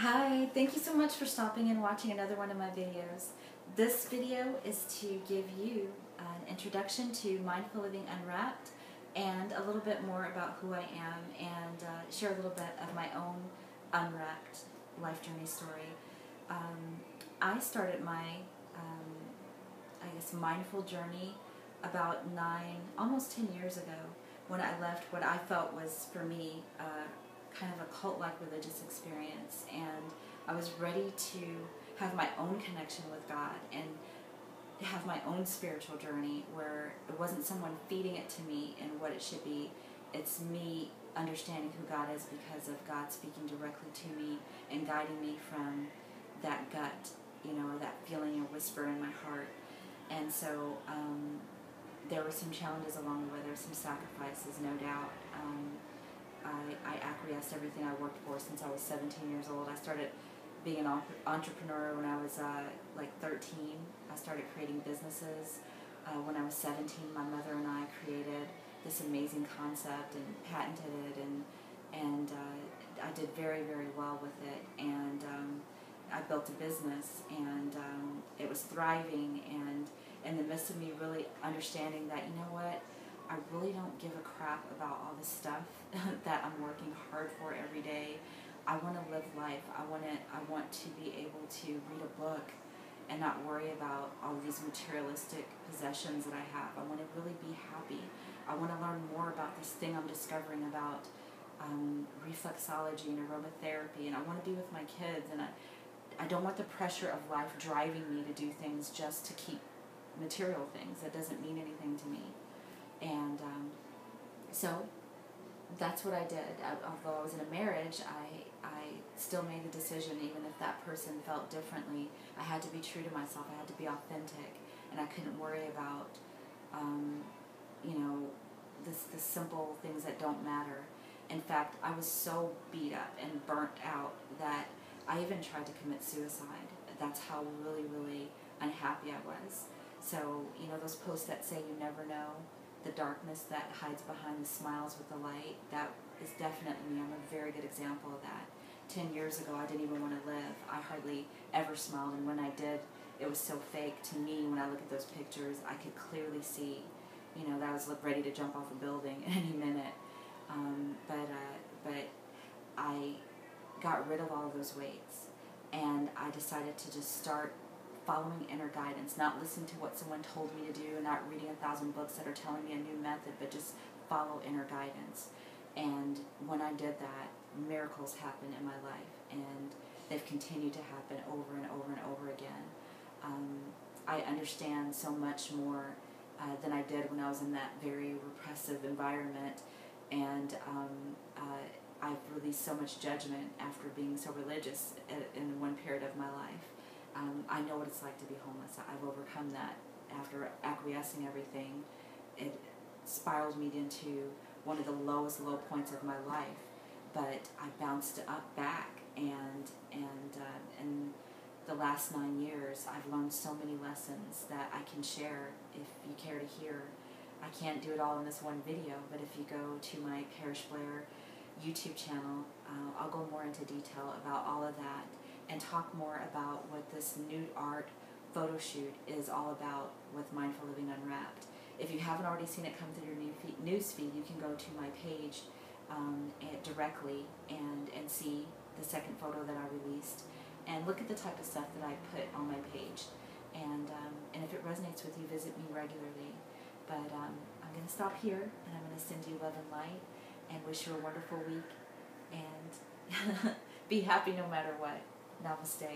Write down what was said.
Hi, thank you so much for stopping and watching another one of my videos. This video is to give you an introduction to Mindful Living Unwrapped and a little bit more about who I am and share a little bit of my own unwrapped life journey story. I started my, mindful journey about almost 10 years ago when I left what I felt was, for me, kind of a cult-like religious experience, and I was ready to have my own connection with God and have my own spiritual journey where it wasn't someone feeding it to me and what it should be. It's me understanding who God is because of God speaking directly to me and guiding me from that gut, or that feeling or whisper in my heart. And so there were some challenges along the way. There were some sacrifices, no doubt. I acquiesced everything I worked for since I was 17 years old. I started being an entrepreneur when I was 13. I started creating businesses. When I was 17, my mother and I created this amazing concept and patented it, and I did very, very well with it. And I built a business, and it was thriving, and in the midst of me really understanding that, you know what, I really don't give a crap about all this stuff that I'm working hard for every day. I want to live life. I want to be able to read a book and not worry about all of these materialistic possessions that I have. I want to really be happy. I want to learn more about this thing I'm discovering about reflexology and aromatherapy, and I want to be with my kids, and I don't want the pressure of life driving me to do things just to keep material things. That doesn't mean anything to me. And so that's what I did. Although I was in a marriage, I still made the decision, even if that person felt differently. I had to be true to myself. I had to be authentic, and I couldn't worry about, the simple things that don't matter. In fact, I was so beat up and burnt out that I even tried to commit suicide. That's how really, really unhappy I was. So, those posts that say you never know the darkness that hides behind the smiles with the light, that is definitely me. I'm a very good example of that. 10 years ago, I didn't even want to live. I hardly ever smiled, and when I did, it was so fake to me. When I look at those pictures, I could clearly see, that I was ready to jump off a building any minute. But I got rid of all of those weights, and I decided to just start following inner guidance, not listening to what someone told me to do, and not reading 1,000 books that are telling me a new method, but just follow inner guidance. And when I did that, miracles happened in my life, and they've continued to happen over and over and over again. I understand so much more than I did when I was in that very repressive environment, and I've released so much judgment after being so religious in one period of my life. I know what it's like to be homeless. I've overcome that. After acquiescing everything, it spiraled me into one of the lowest low points of my life. But I bounced up back, and in the last 9 years, I've learned so many lessons that I can share if you care to hear. I can't do it all in this one video, but if you go to my Parish Blair YouTube channel, I'll go more into detail about all of that, and talk more about what this nude art photo shoot is all about with Mindful Living Unwrapped. If you haven't already seen it come through your news feed, you can go to my page directly and see the second photo that I released, and look at the type of stuff that I put on my page. And if it resonates with you, visit me regularly. But I'm going to stop here, and I'm going to send you love and light, and wish you a wonderful week, and be happy no matter what. Namaste.